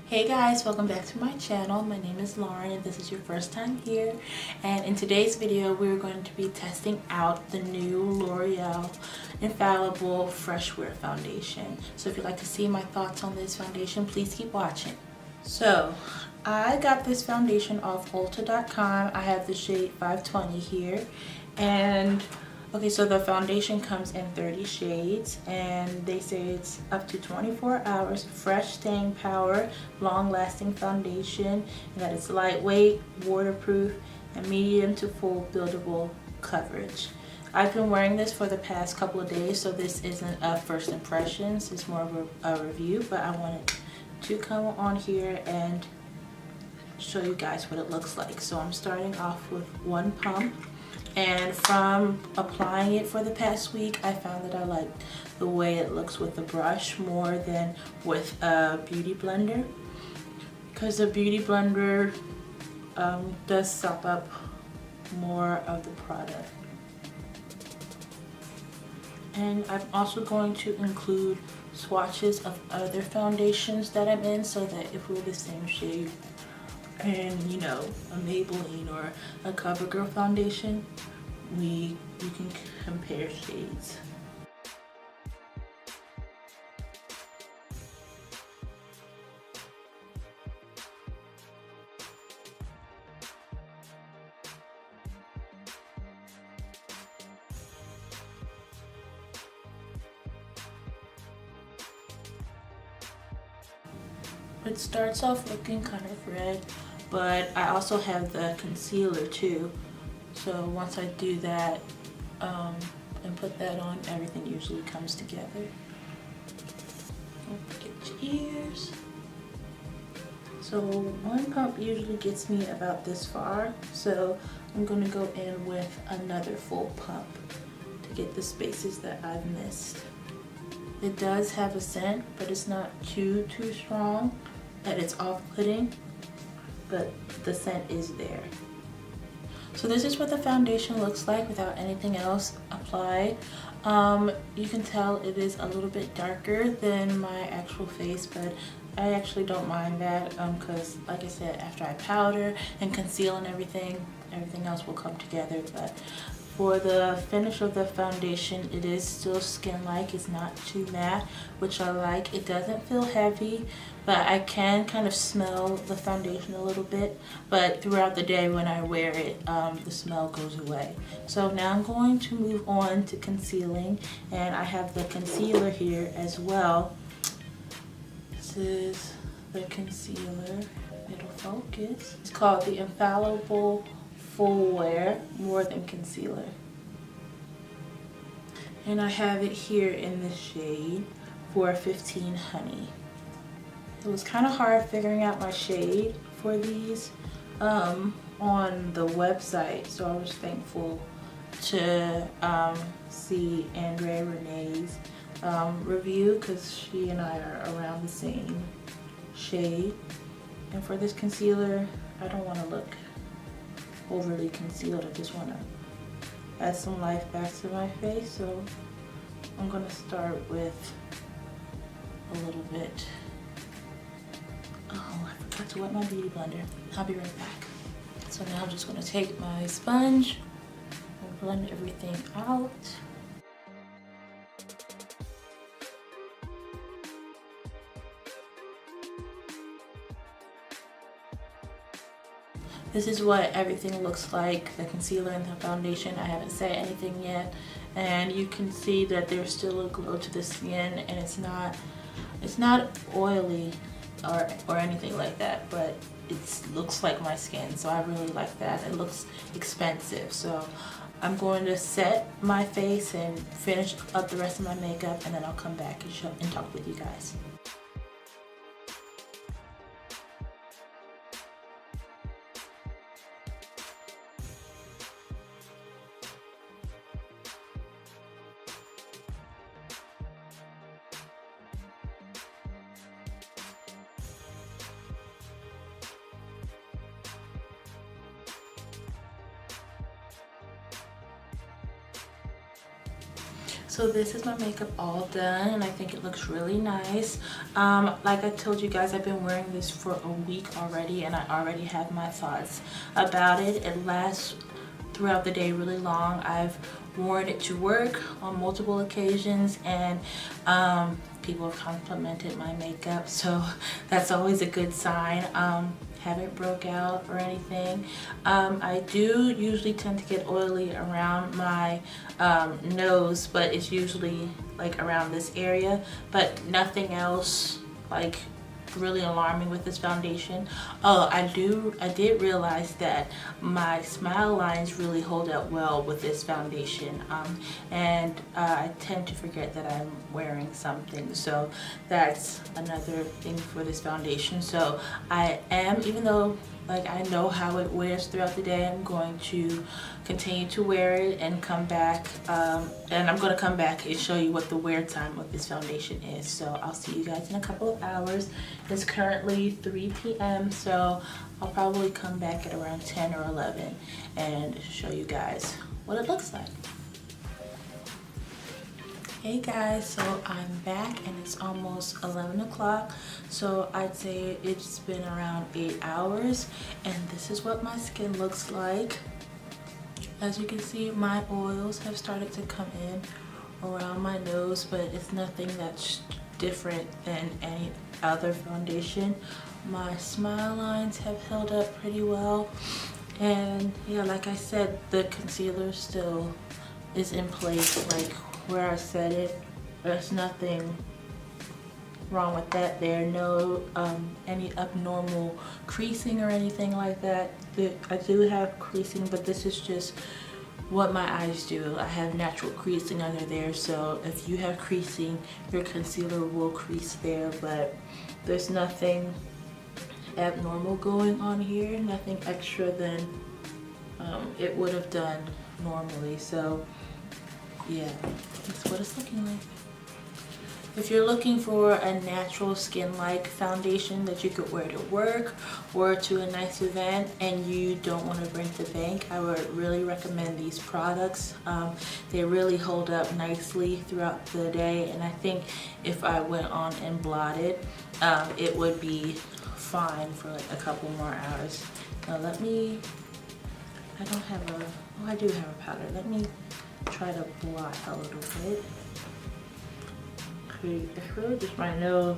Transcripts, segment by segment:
Hey guys, welcome back to my channel. My name is Lauren and this is your first time here. And in today's video, we're going to be testing out the new L'Oreal Infallible Freshwear Foundation. So if you'd like to see my thoughts on this foundation, please keep watching. So I got this foundation off Ulta.com. I have the shade 520 here. And okay, so the foundation comes in 30 shades and they say it's up to 24 hours, fresh staying power, long-lasting foundation, and that it's lightweight, waterproof, and medium to full buildable coverage. I've been wearing this for the past couple of days, so this isn't a first impressions, it's more of a review, but I wanted to come on here and show you guys what it looks like. So I'm starting off with one pump. And from applying it for the past week, I found that I like the way it looks with the brush more than with a beauty blender, because the beauty blender does sop up more of the product. And I'm also going to include swatches of other foundations that I'm in, so that if we're the same shade and you know, a Maybelline or a Covergirl foundation, you can compare shades. It starts off looking kind of red, but I also have the concealer too. So once I do that and put that on, everything usually comes together. Don't forget your ears. So one pump usually gets me about this far, so I'm going to go in with another full pump to get the spaces that I've missed. It does have a scent, but it's not too strong that it's off-putting, but the scent is there. So this is what the foundation looks like without anything else applied. You can tell it is a little bit darker than my actual face, but I actually don't mind that because like I said, after I powder and conceal and everything else will come together. But for the finish of the foundation, it is still skin-like. It's not too matte, which I like. It doesn't feel heavy, but I can kind of smell the foundation a little bit. But throughout the day when I wear it, the smell goes away. So now I'm going to move on to concealing, and I have the concealer here as well. This is the concealer. It'll focus. It's called the Infallible Full Wear More Than Concealer, and I have it here in the shade 415 Honey. It was kind of hard figuring out my shade for these on the website, so I was thankful to see Andrea Renee's review, because she and I are around the same shade. And for this concealer, I don't want to look overly concealed. I just want to add some life back to my face, so I'm going to start with a little bit. Oh, I forgot to wet my beauty blender. I'll be right back. So now I'm just going to take my sponge and blend everything out. This is what everything looks like, the concealer and the foundation. I haven't said anything yet, and you can see that there's still a glow to the skin, and it's not oily or anything like that, but it looks like my skin, so I really like that. It looks expensive, so I'm going to set my face and finish up the rest of my makeup, and then I'll come back and talk with you guys. So this is my makeup all done, and I think it looks really nice. Like I told you guys, I've been wearing this for a week already, and I already have my thoughts about it. It lasts throughout the day really long. I've worn it to work on multiple occasions, and people have complimented my makeup, so that's always a good sign. Haven't broke out or anything. I do usually tend to get oily around my nose, but it's usually like around this area, but nothing else like really alarming with this foundation. Oh, I did realize that my smile lines really hold up well with this foundation, and I tend to forget that I'm wearing something, so that's another thing for this foundation. So I am, even though like I know how it wears throughout the day, I'm going to continue to wear it and come back, and I'm going to come back and show you what the wear time of this foundation is. So I'll see you guys in a couple of hours. It's currently 3 p.m. so I'll probably come back at around 10 or 11 and show you guys what it looks like. Hey guys, so I'm back and it's almost 11 o'clock, so I'd say it's been around 8 hours, and this is what my skin looks like. As you can see, my oils have started to come in around my nose, but it's nothing that's different than any other foundation. My smile lines have held up pretty well, and yeah, like I said, the concealer still is in place like where I set it. There's nothing wrong with that. There no any abnormal creasing or anything like that. I do have creasing, but this is just what my eyes do. I have natural creasing under there, so if you have creasing, your concealer will crease there, but there's nothing abnormal going on here, nothing extra than it would have done normally. So yeah, that's what it's looking like. If you're looking for a natural skin-like foundation that you could wear to work or to a nice event and you don't want to break the bank, I would really recommend these products. They really hold up nicely throughout the day, and I think if I went on and blotted, it would be fine for like a couple more hours. Now let me, I don't have a, oh I do have a powder. Let me try to blot a little bit. Okay, it's really just my nose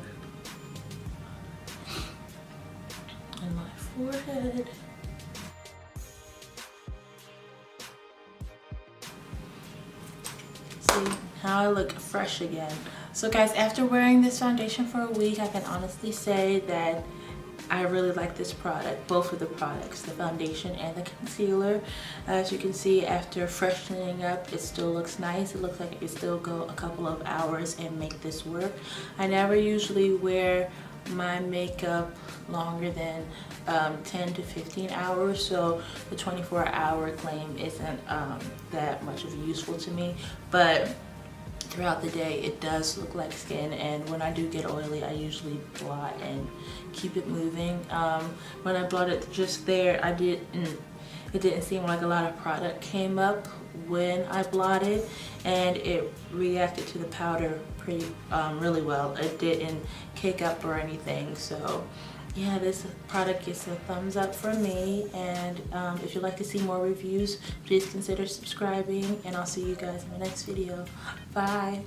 and my forehead. See, now I look fresh again. So guys, after wearing this foundation for a week, I can honestly say that I really like this product, both of the products, the foundation and the concealer. As you can see, after freshening up, it still looks nice. It looks like it could still go a couple of hours and make this work. I never usually wear my makeup longer than 10 to 15 hours, so the 24-hour claim isn't that much of useful to me, but throughout the day it does look like skin, and when I do get oily I usually blot and keep it moving. When I blotted just there, it didn't seem like a lot of product came up when I blotted, and it reacted to the powder pretty really well. It didn't cake up or anything, so yeah, this product gets a thumbs up from me, and if you'd like to see more reviews, please consider subscribing, and I'll see you guys in the next video. Bye!